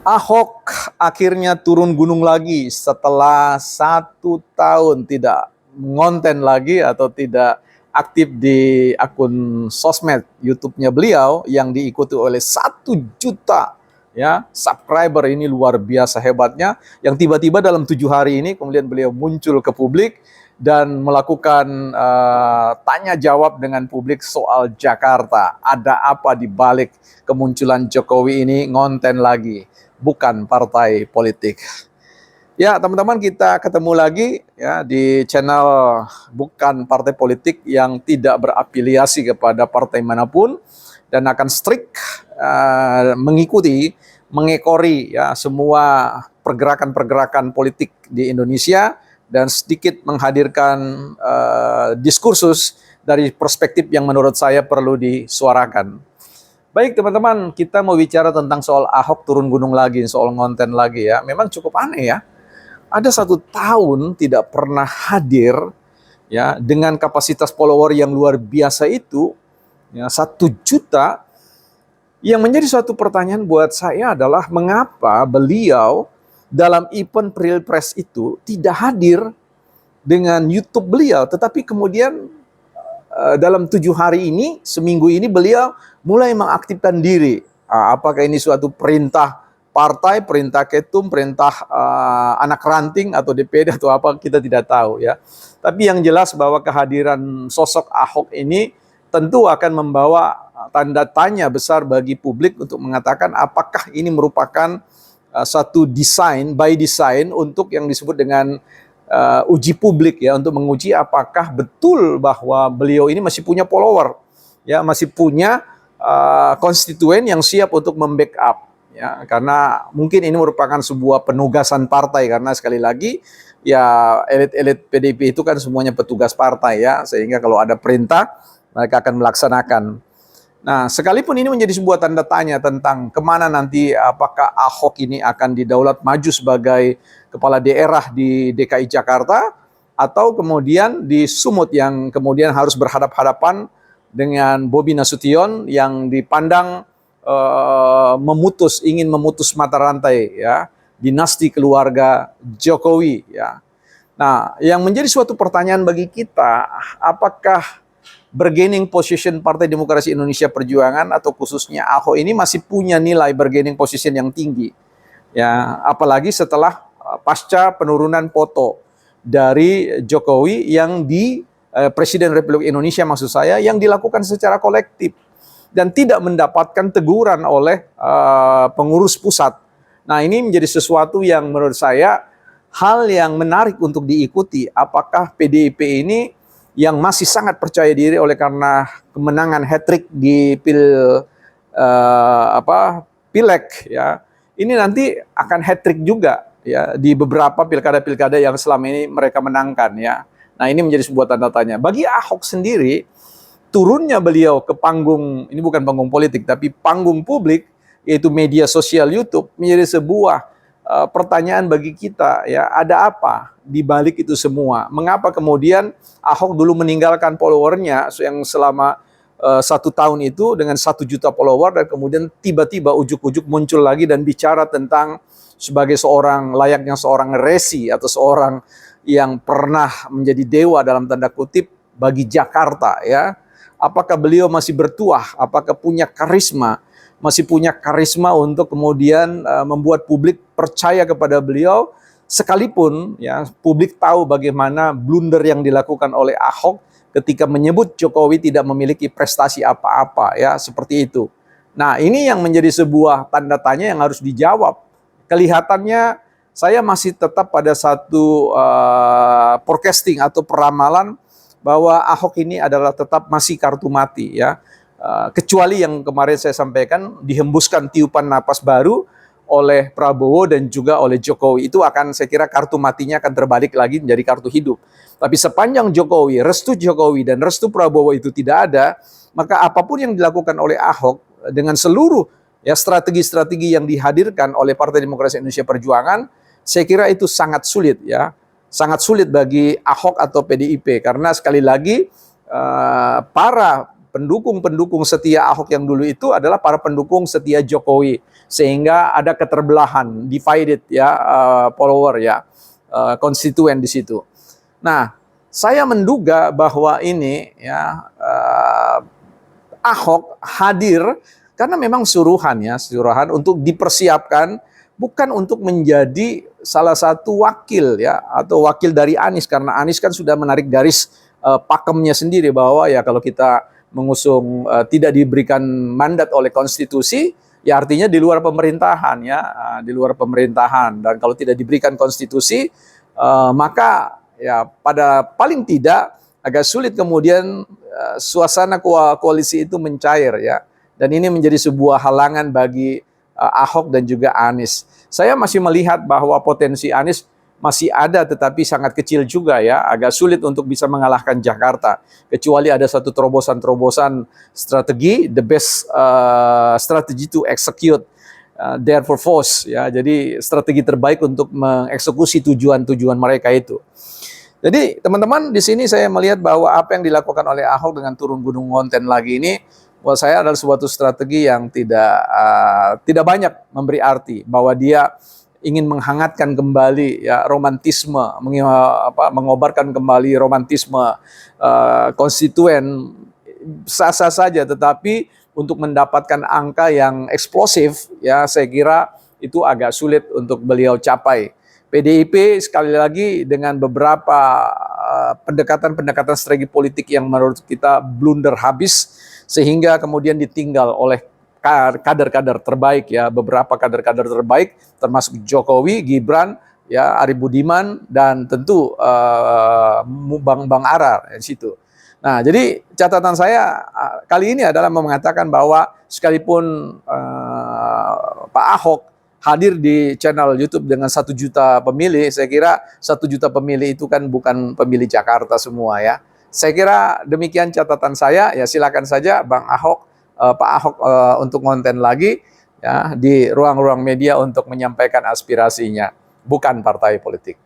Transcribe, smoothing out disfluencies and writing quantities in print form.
Ahok akhirnya turun gunung lagi setelah 1 tahun tidak ngonten lagi atau tidak aktif di akun sosmed YouTube-nya beliau yang diikuti oleh 1 juta ya subscriber. Ini luar biasa hebatnya, yang tiba-tiba dalam 7 hari ini kemudian beliau muncul ke publik dan melakukan tanya jawab dengan publik soal Jakarta. Ada apa di balik kemunculan Jokowi ini ngonten lagi? Bukan partai politik. Ya, teman-teman, kita ketemu lagi ya di channel Bukan Partai Politik yang tidak berafiliasi kepada partai manapun dan akan strict mengikuti, mengekori ya semua pergerakan-pergerakan politik di Indonesia dan sedikit menghadirkan diskursus dari perspektif yang menurut saya perlu disuarakan. Baik teman-teman, kita mau bicara tentang soal Ahok turun gunung lagi, soal ngonten lagi ya. Memang cukup aneh ya. Ada 1 tahun tidak pernah hadir ya dengan kapasitas follower yang luar biasa itu, ya 1 juta. Yang menjadi suatu pertanyaan buat saya adalah mengapa beliau dalam event Pilpres itu tidak hadir dengan YouTube beliau, tetapi kemudian dalam 7 hari ini, seminggu ini beliau mulai mengaktifkan diri. Apakah ini suatu perintah partai, perintah ketum, perintah anak ranting atau DPD atau apa, kita tidak tahu ya. Tapi yang jelas bahwa kehadiran sosok Ahok ini tentu akan membawa tanda tanya besar bagi publik untuk mengatakan apakah ini merupakan satu desain, by design untuk yang disebut dengan uji publik ya, untuk menguji apakah betul bahwa beliau ini masih punya follower ya, masih punya konstituen yang siap untuk membackup ya, karena mungkin ini merupakan sebuah penugasan partai, karena sekali lagi ya elit-elit PDIP itu kan semuanya petugas partai ya, sehingga kalau ada perintah mereka akan melaksanakan. Nah, sekalipun ini menjadi sebuah tanda tanya tentang kemana nanti, apakah Ahok ini akan didaulat maju sebagai kepala daerah di DKI Jakarta, atau kemudian di Sumut yang kemudian harus berhadap-hadapan dengan Bobi Nasution yang dipandang ingin memutus mata rantai ya dinasti keluarga Jokowi ya. Nah, yang menjadi suatu pertanyaan bagi kita, apakah bargaining position Partai Demokrasi Indonesia Perjuangan atau khususnya Ahok ini masih punya nilai bargaining position yang tinggi ya, apalagi setelah pasca penurunan foto dari Jokowi yang di Presiden Republik Indonesia maksud saya, yang dilakukan secara kolektif dan tidak mendapatkan teguran oleh pengurus pusat. Nah, ini menjadi sesuatu yang menurut saya hal yang menarik untuk diikuti. Apakah PDIP ini yang masih sangat percaya diri oleh karena kemenangan hat-trick di Pileg ya, ini nanti akan hat-trick juga ya di beberapa pilkada-pilkada yang selama ini mereka menangkan ya. Nah, ini menjadi sebuah tanda tanya. Bagi Ahok sendiri, turunnya beliau ke panggung, ini bukan panggung politik tapi panggung publik, yaitu media sosial YouTube, menjadi sebuah pertanyaan bagi kita ya, ada apa di balik itu semua? Mengapa kemudian Ahok dulu meninggalkan followernya yang selama 1 tahun itu dengan 1 juta follower, dan kemudian tiba-tiba ujuk-ujuk muncul lagi dan bicara tentang sebagai layaknya seorang resi atau seorang yang pernah menjadi dewa dalam tanda kutip bagi Jakarta ya. Apakah beliau masih bertuah? Apakah punya karisma? Masih punya karisma untuk kemudian membuat publik percaya kepada beliau, sekalipun ya publik tahu bagaimana blunder yang dilakukan oleh Ahok ketika menyebut Jokowi tidak memiliki prestasi apa-apa ya, seperti itu. Nah, ini yang menjadi sebuah tanda tanya yang harus dijawab. Kelihatannya saya masih tetap pada satu forecasting atau peramalan bahwa Ahok ini adalah tetap masih kartu mati ya. Kecuali yang kemarin saya sampaikan, dihembuskan tiupan napas baru oleh Prabowo dan juga oleh Jokowi, itu akan, saya kira kartu matinya akan terbalik lagi menjadi kartu hidup. Tapi sepanjang restu Jokowi dan restu Prabowo itu tidak ada, maka apapun yang dilakukan oleh Ahok dengan seluruh ya strategi-strategi yang dihadirkan oleh Partai Demokrasi Indonesia Perjuangan, saya kira itu sangat sulit ya, sangat sulit bagi Ahok atau PDIP, karena sekali lagi para pendukung-pendukung setia Ahok yang dulu itu adalah para pendukung setia Jokowi, sehingga ada keterbelahan, divided ya, follower ya, konstituen di situ. Nah, saya menduga bahwa ini ya, Ahok hadir karena memang suruhan untuk dipersiapkan, bukan untuk menjadi salah satu wakil ya, atau wakil dari Anies, karena Anies kan sudah menarik garis pakemnya sendiri bahwa ya kalau kita mengusung tidak diberikan mandat oleh konstitusi, ya artinya di luar pemerintahan ya, di luar pemerintahan. Dan kalau tidak diberikan konstitusi, maka ya pada paling tidak agak sulit kemudian suasana koalisi itu mencair ya. Dan ini menjadi sebuah halangan bagi Ahok dan juga Anies. Saya masih melihat bahwa potensi Anies masih ada, tetapi sangat kecil juga ya. Agak sulit untuk bisa mengalahkan Jakarta. Kecuali ada satu terobosan-terobosan strategi, the best strategy to execute their purpose ya. Jadi strategi terbaik untuk mengeksekusi tujuan-tujuan mereka itu. Jadi teman-teman, di sini saya melihat bahwa apa yang dilakukan oleh Ahok dengan turun gunung ngonten lagi ini, buat saya adalah suatu strategi yang tidak banyak memberi arti, bahwa dia ingin menghangatkan kembali ya romantisme, mengobarkan kembali romantisme konstituen, sah-sah saja, tetapi untuk mendapatkan angka yang eksplosif ya, saya kira itu agak sulit untuk beliau capai. PDIP sekali lagi dengan beberapa pendekatan-pendekatan strategi politik yang menurut kita blunder habis, sehingga kemudian ditinggal oleh kader-kader terbaik ya, beberapa kader-kader terbaik termasuk Jokowi, Gibran, ya, Arief Budiman, dan tentu Bang Ara di situ. Nah, jadi catatan saya kali ini adalah mengatakan bahwa sekalipun Pak Ahok hadir di channel YouTube dengan 1 juta pemilih, saya kira 1 juta pemilih itu kan bukan pemilih Jakarta semua ya. Saya kira demikian catatan saya, ya silakan saja Bang Ahok, Pak Ahok untuk konten lagi ya di ruang-ruang media untuk menyampaikan aspirasinya, bukan partai politik.